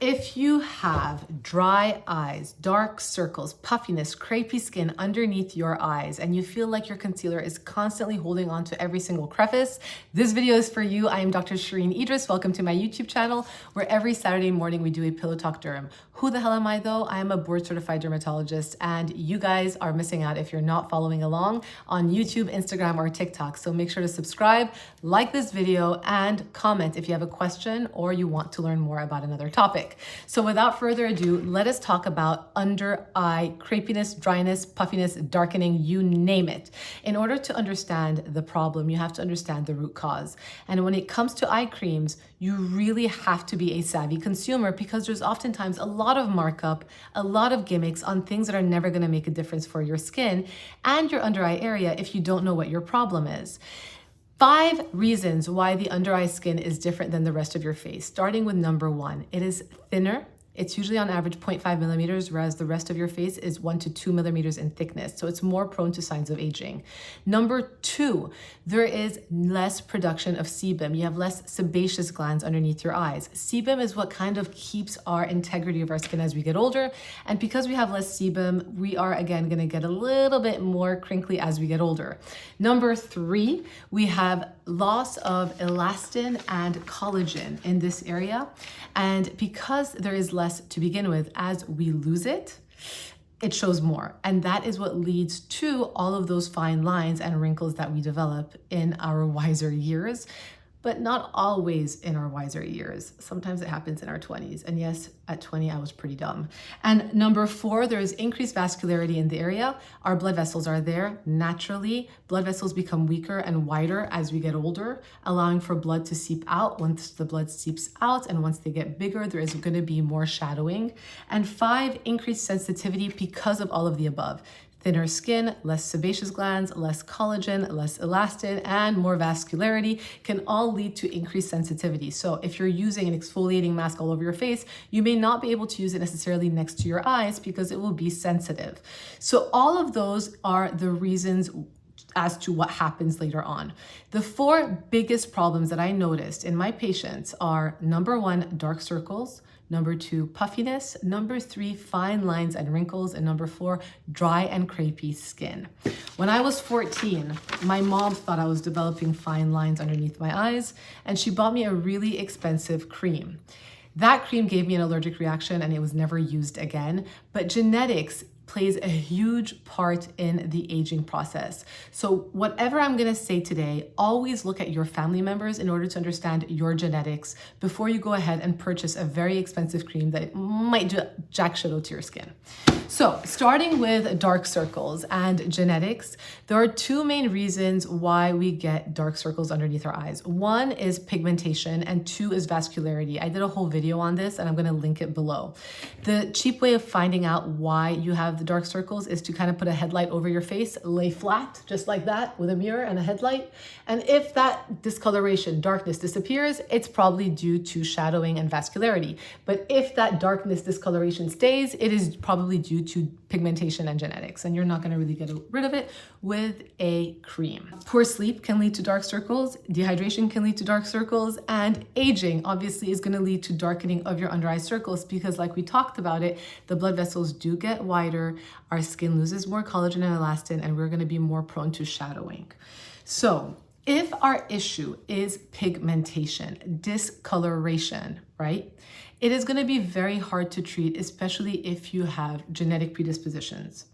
If you have dry eyes, dark circles, puffiness, crepey skin underneath your eyes, and you feel like your concealer is constantly holding on to every single crevice, this video is for you. I am Dr. Shereene Idriss. Welcome to my YouTube channel, where every Saturday morning we do a Pillow Talk Derm. Who the hell am I though? I am a board certified dermatologist, and you guys are missing out if you're not following along on YouTube, Instagram, or TikTok. So make sure to subscribe, like this video, and comment if you have a question or you want to learn more about another topic. So without further ado, let us talk about under eye crepiness, dryness, puffiness, darkening, you name it. In order to understand the problem, you have to understand the root cause. And when it comes to eye creams, you really have to be a savvy consumer, because there's oftentimes a lot of markup, a lot of gimmicks on things that are never going to make a difference for your skin and your under eye area if you don't know what your problem is. 5 reasons why the under eye skin is different than the rest of your face. Starting with number 1, it is thinner. It's usually on average 0.5 millimeters, whereas the rest of your face is 1 to 2 millimeters in thickness. So it's more prone to signs of aging. Number 2, there is less production of sebum. You have less sebaceous glands underneath your eyes. Sebum is what kind of keeps our integrity of our skin as we get older. And because we have less sebum, we are again gonna get a little bit more crinkly as we get older. Number 3, we have loss of elastin and collagen in this area. And because there is less to begin with, as we lose it, it shows more. And that is what leads to all of those fine lines and wrinkles that we develop in our wiser years, but not always in our wiser years. Sometimes it happens in our 20s. And yes, at 20, I was pretty dumb. And number 4, there is increased vascularity in the area. Our blood vessels are there naturally. Blood vessels become weaker and wider as we get older, allowing for blood to seep out. Once the blood seeps out and once they get bigger, there is gonna be more shadowing. And 5, increased sensitivity because of all of the above. Thinner skin, less sebaceous glands, less collagen, less elastin, and more vascularity can all lead to increased sensitivity. So if you're using an exfoliating mask all over your face, you may not be able to use it necessarily next to your eyes because it will be sensitive. So all of those are the reasons as to what happens later on. The 4 biggest problems that I noticed in my patients are number 1, dark circles, number 2, puffiness, number 3, fine lines and wrinkles, and number 4, dry and crepey skin. When I was 14, my mom thought I was developing fine lines underneath my eyes, and she bought me a really expensive cream. That cream gave me an allergic reaction and it was never used again, but genetics plays a huge part in the aging process. So whatever I'm gonna say today, always look at your family members in order to understand your genetics before you go ahead and purchase a very expensive cream that might do jack shit to your skin. So starting with dark circles and genetics, there are 2 main reasons why we get dark circles underneath our eyes. 1 is pigmentation and 2 is vascularity. I did a whole video on this and I'm gonna link it below. The cheap way of finding out why you have the dark circles is to kind of put a headlight over your face, lay flat, just like that, with a mirror and a headlight. And if that discoloration, darkness disappears, it's probably due to shadowing and vascularity. But if that darkness discoloration stays, it is probably due to pigmentation and genetics, and you're not gonna really get rid of it with a cream. Poor sleep can lead to dark circles, dehydration can lead to dark circles, and aging obviously is gonna lead to darkening of your under eye circles, because like we talked about it, the blood vessels do get wider, our skin loses more collagen and elastin, and we're gonna be more prone to shadowing. So if our issue is pigmentation, discoloration, right? It is going to be very hard to treat, especially if you have genetic predispositions.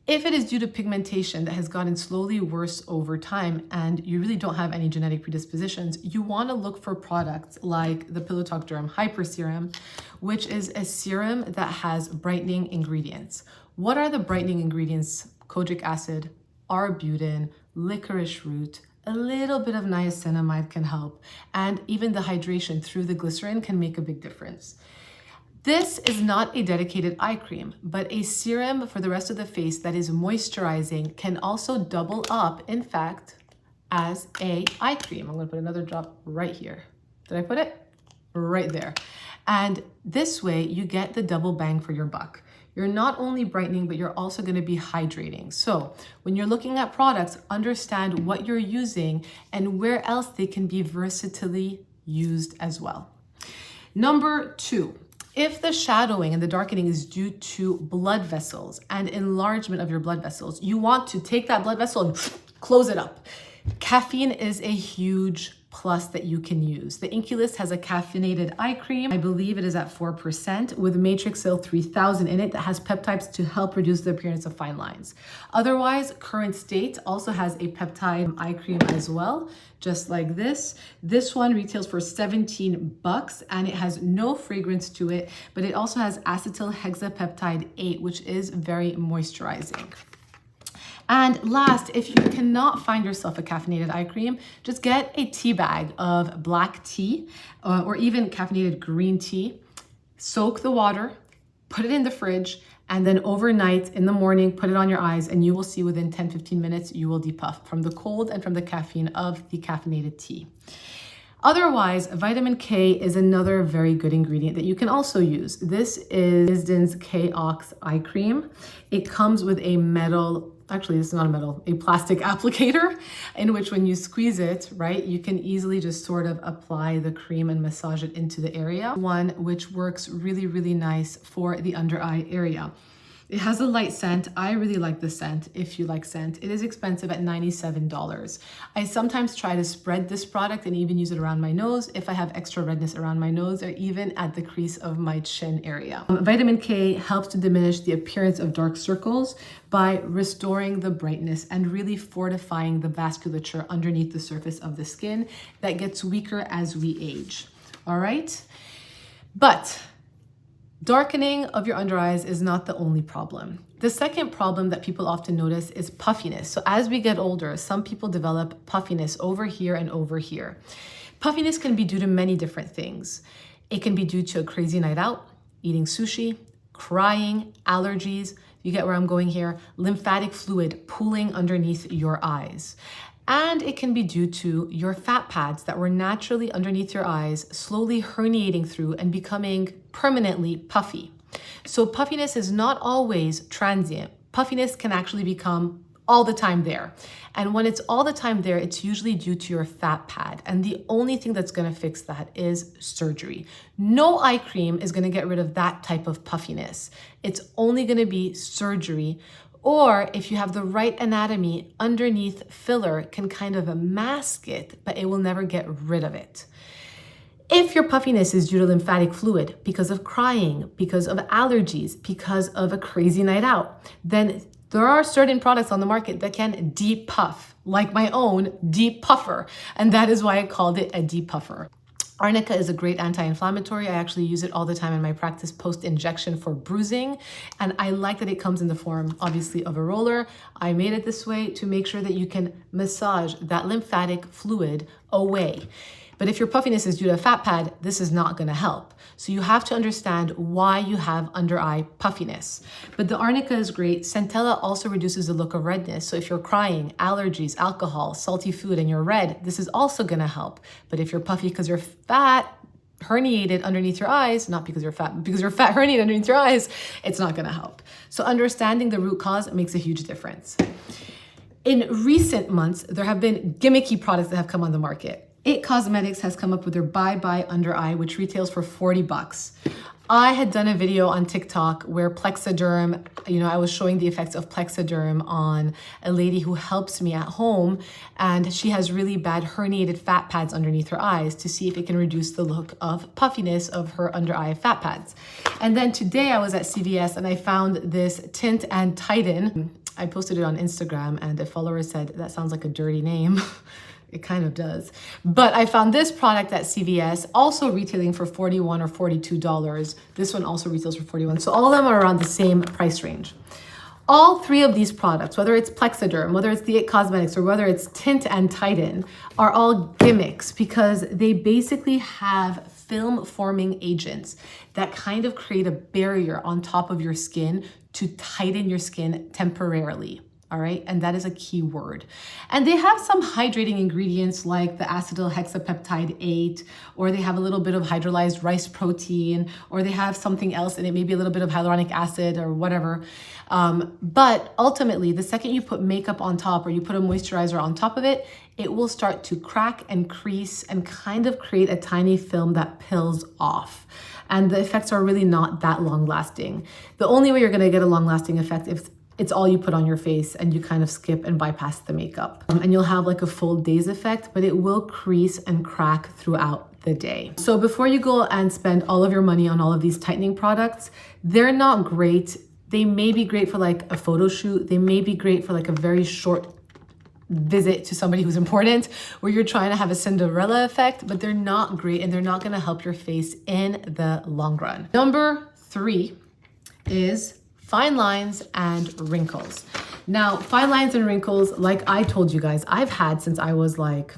If it is due to pigmentation that has gotten slowly worse over time and you really don't have any genetic predispositions, you want to look for products like the Pillow Talk Derm Hyper Serum, which is a serum that has brightening ingredients. What are the brightening ingredients? Kojic acid, arbutin, licorice root, a little bit of niacinamide can help, and even the hydration through the glycerin can make a big difference. This is not a dedicated eye cream, but a serum for the rest of the face that is moisturizing can also double up, in fact, as a eye cream. I'm gonna put another drop right here. Did I put it? Right there. And this way you get the double bang for your buck. You're not only brightening, but you're also going to be hydrating. So when you're looking at products, understand what you're using and where else they can be versatilely used as well. Number 2, If the shadowing and the darkening is due to blood vessels and enlargement of your blood vessels, you want to take that blood vessel and close it up. Caffeine is a huge plus that you can use. The Inculist has a caffeinated eye cream. I believe it is at 4% with Matrixyl 3000 in it that has peptides to help reduce the appearance of fine lines. Otherwise, Current State also has a peptide eye cream as well, just like this. This one retails for $17 and it has no fragrance to it, but it also has acetyl hexapeptide 8, which is very moisturizing. And last, if you cannot find yourself a caffeinated eye cream, just get a tea bag of black tea or even caffeinated green tea. Soak the water, put it in the fridge, and then overnight in the morning, put it on your eyes and you will see within 10-15 minutes, you will depuff from the cold and from the caffeine of the caffeinated tea. Otherwise, vitamin K is another very good ingredient that you can also use. This is Wisden's K-Ox eye cream. It comes with a metal, actually this is not a metal, a plastic applicator in which when you squeeze it, right, you can easily just sort of apply the cream and massage it into the area. One which works really, really nice for the under eye area. It has a light scent. I really like the scent if you like scent. It is expensive at $97. I sometimes try to spread this product and even use it around my nose if I have extra redness around my nose or even at the crease of my chin area. Vitamin K helps to diminish the appearance of dark circles by restoring the brightness and really fortifying the vasculature underneath the surface of the skin that gets weaker as we age. All right? But darkening of your under eyes is not the only problem. The second problem that people often notice is puffiness. So as we get older, some people develop puffiness over here and over here. Puffiness can be due to many different things. It can be due to a crazy night out, eating sushi, crying, allergies, you get where I'm going here, lymphatic fluid pooling underneath your eyes. And it can be due to your fat pads that were naturally underneath your eyes, slowly herniating through and becoming permanently puffy. So puffiness is not always transient. Puffiness can actually become all the time there. And when it's all the time there, it's usually due to your fat pad. And the only thing that's gonna fix that is surgery. No eye cream is gonna get rid of that type of puffiness. It's only gonna be surgery, or if you have the right anatomy, underneath filler can kind of mask it, but it will never get rid of it. If your puffiness is due to lymphatic fluid because of crying, because of allergies, because of a crazy night out, then there are certain products on the market that can depuff, like my own depuffer, and that is why I called it a depuffer. Arnica is a great anti-inflammatory. I actually use it all the time in my practice post-injection for bruising. And I like that it comes in the form, obviously, of a roller. I made it this way to make sure that you can massage that lymphatic fluid away. But if your puffiness is due to a fat pad, this is not gonna help. So you have to understand why you have under eye puffiness. But the Arnica is great. Centella also reduces the look of redness. So if you're crying, allergies, alcohol, salty food, and you're red, this is also gonna help. But if you're puffy because you're fat, herniated underneath your eyes, not because you're fat, but because you're fat herniated underneath your eyes, it's not gonna help. So understanding the root cause makes a huge difference. In recent months, there have been gimmicky products that have come on the market. It Cosmetics has come up with their Bye Bye Under Eye, which retails for $40. I had done a video on TikTok where Plexaderm, I was showing the effects of Plexaderm on a lady who helps me at home, and she has really bad herniated fat pads underneath her eyes to see if it can reduce the look of puffiness of her under eye fat pads. And then today I was at CVS and I found this Tint and Tighten. I posted it on Instagram and a follower said, that sounds like a dirty name. It kind of does. But I found this product at CVS, also retailing for $41 or $42. This one also retails for $41. So all of them are around the same price range. All three of these products, whether it's Plexaderm, whether it's the It Cosmetics, or whether it's Tint and Tighten, are all gimmicks because they basically have film forming agents that kind of create a barrier on top of your skin to tighten your skin temporarily. all right? And that is a key word. And they have some hydrating ingredients like the acetyl hexapeptide 8, or they have a little bit of hydrolyzed rice protein, or they have something else in it, maybe a little bit of hyaluronic acid or whatever. But ultimately, the second you put makeup on top or you put a moisturizer on top of it, it will start to crack and crease and kind of create a tiny film that peels off. And the effects are really not that long lasting. The only way you're gonna get a long lasting effect if it's all you put on your face and you kind of skip and bypass the makeup. And you'll have like a full day's effect, but it will crease and crack throughout the day. So before you go and spend all of your money on all of these tightening products, they're not great. They may be great for like a photo shoot. They may be great for like a very short visit to somebody who's important where you're trying to have a Cinderella effect, but they're not great and they're not gonna help your face in the long run. Number 3 is fine lines and wrinkles. Now, fine lines and wrinkles, like I told you guys, I've had since I was like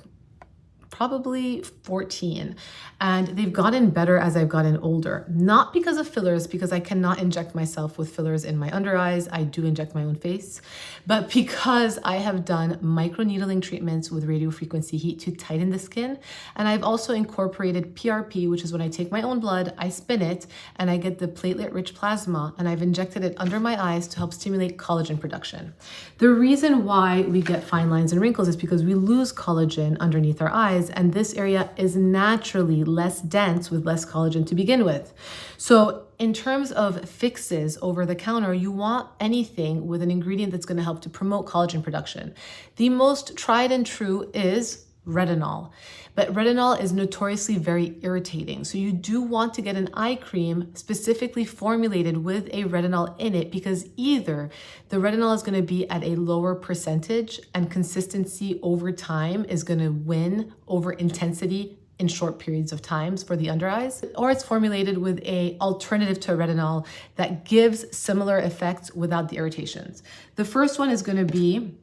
probably 14, and they've gotten better as I've gotten older. Not because of fillers, because I cannot inject myself with fillers in my under eyes. I do inject my own face, but because I have done microneedling treatments with radiofrequency heat to tighten the skin. And I've also incorporated PRP, which is when I take my own blood, I spin it, and I get the platelet-rich plasma, and I've injected it under my eyes to help stimulate collagen production. The reason why we get fine lines and wrinkles is because we lose collagen underneath our eyes, and this area is naturally less dense with less collagen to begin with. So in terms of fixes over the counter, you want anything with an ingredient that's going to help to promote collagen production. The most tried and true is retinol, but retinol is notoriously very irritating. So you do want to get an eye cream specifically formulated with a retinol in it, because either the retinol is going to be at a lower percentage and consistency over time is going to win over intensity in short periods of times for the under eyes, or it's formulated with a alternative to retinol that gives similar effects without the irritations. The first one is going to be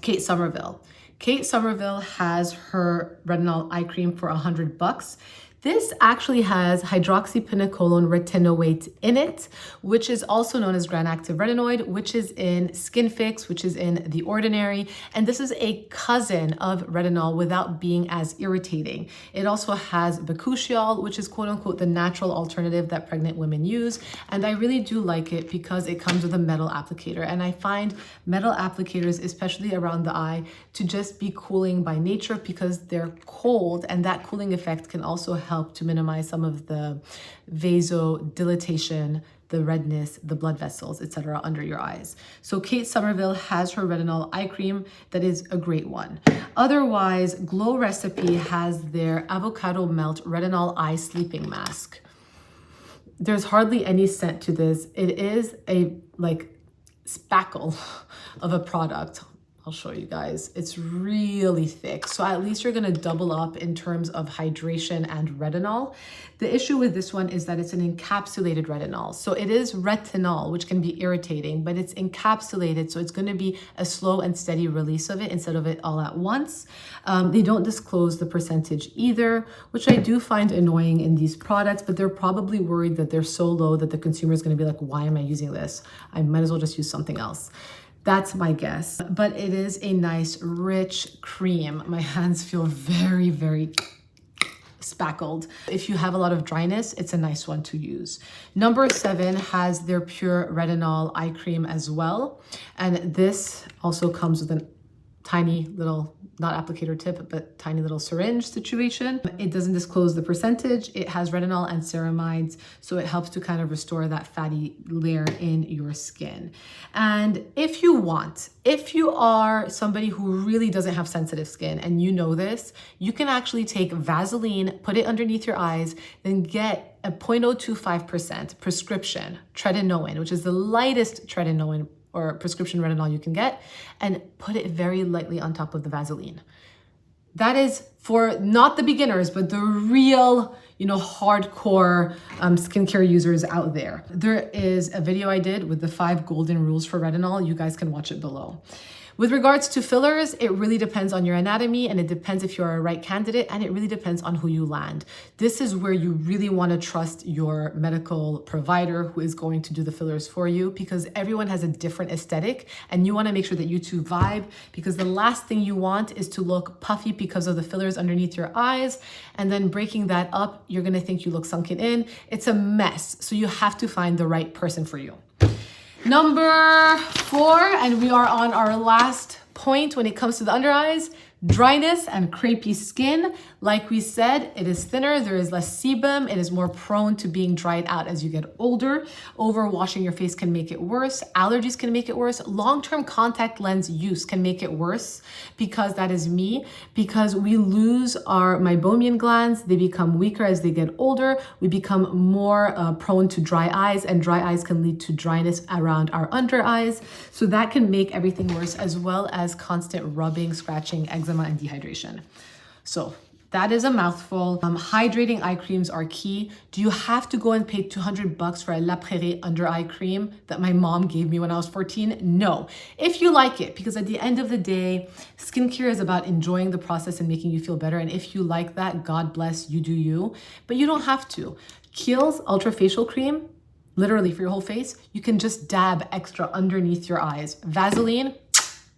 Kate Somerville. Kate Somerville has her retinol eye cream for $100. This actually has hydroxypinocolone retinoate in it, which is also known as gram-active retinoid, which is in Skin Fix, which is in The Ordinary. And this is a cousin of retinol without being as irritating. It also has bakuchiol, which is quote unquote the natural alternative that pregnant women use. And I really do like it because it comes with a metal applicator. And I find metal applicators, especially around the eye, to just be cooling by nature because they're cold, and that cooling effect can also help to minimize some of the vasodilatation, the redness, the blood vessels, etc. under your eyes. So Kate Somerville has her retinol eye cream that is a great one. Otherwise, Glow Recipe has their avocado melt retinol eye sleeping mask. There's hardly any scent to this. It is a like spackle of a product. I'll show you guys. It's really thick. So at least you're gonna double up in terms of hydration and retinol. The issue with this one is that it's an encapsulated retinol. So it is retinol, which can be irritating, but it's encapsulated. So it's gonna be a slow and steady release of it instead of it all at once. They don't disclose the percentage either, which I do find annoying in these products, but they're probably worried that they're so low that the consumer is gonna be like, why am I using this? I might as well just use something else. That's my guess, but it is a nice, rich cream. My hands feel very, very spackled. If you have a lot of dryness, it's a nice one to use. Number 7 has their Pure Retinol Eye Cream as well. And this also comes with a tiny little, not applicator tip, but tiny little syringe situation. It doesn't disclose the percentage. It has retinol and ceramides, so it helps to kind of restore that fatty layer in your skin. And if you want, if you are somebody who really doesn't have sensitive skin and you know this, you can actually take Vaseline, put it underneath your eyes, then get a 0.025% prescription tretinoin, which is the lightest tretinoin or prescription retinol you can get, and put it very lightly on top of the Vaseline. That is for not the beginners, but the real, hardcore skincare users out there. There is a video I did with the 5 golden rules for retinol. You guys can watch it below. With regards to fillers, it really depends on your anatomy, and it depends if you're a right candidate, and it really depends on who you land. This is where you really want to trust your medical provider who is going to do the fillers for you, because everyone has a different aesthetic and you want to make sure that you two vibe, because the last thing you want is to look puffy because of the fillers underneath your eyes, and then breaking that up, you're going to think you look sunken in. It's a mess. So you have to find the right person for you. Number 4, and we are on our last point when it comes to the under eyes, dryness and crepey skin. Like we said, it is thinner, there is less sebum, it is more prone to being dried out as you get older. Overwashing your face can make it worse. Allergies can make it worse. Long-term contact lens use can make it worse, because that is me, because we lose our meibomian glands. They become weaker as they get older. We become more prone to dry eyes, and dry eyes can lead to dryness around our under eyes. So that can make everything worse, as well as constant rubbing, scratching, eczema, and dehydration. So that is a mouthful. Hydrating eye creams are key. Do you have to go and pay $200 for a La Prairie under eye cream that my mom gave me when I was 14? No. If you like it, because at the end of the day, skincare is about enjoying the process and making you feel better. And if you like that, God bless, you do you. But you don't have to. Kiehl's Ultra Facial Cream, literally for your whole face, you can just dab extra underneath your eyes. Vaseline,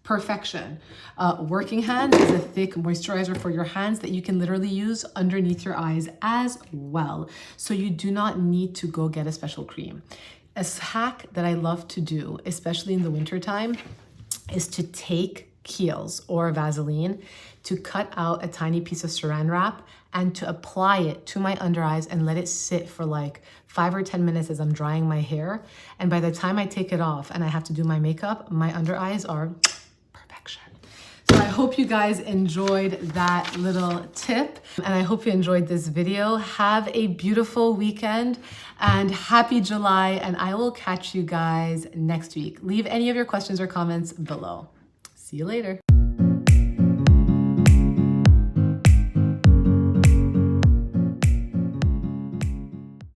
perfection. Working Hands is a thick moisturizer for your hands that you can literally use underneath your eyes as well. So you do not need to go get a special cream. A hack that I love to do, especially in the wintertime, is to take Kiehl's or Vaseline, to cut out a tiny piece of saran wrap and to apply it to my under eyes and let it sit for like 5 or 10 minutes as I'm drying my hair. And by the time I take it off and I have to do my makeup, my under eyes are perfection. So I hope you guys enjoyed that little tip, and I hope you enjoyed this video. Have a beautiful weekend and happy July, and I will catch you guys next week. Leave any of your questions or comments below. See you later.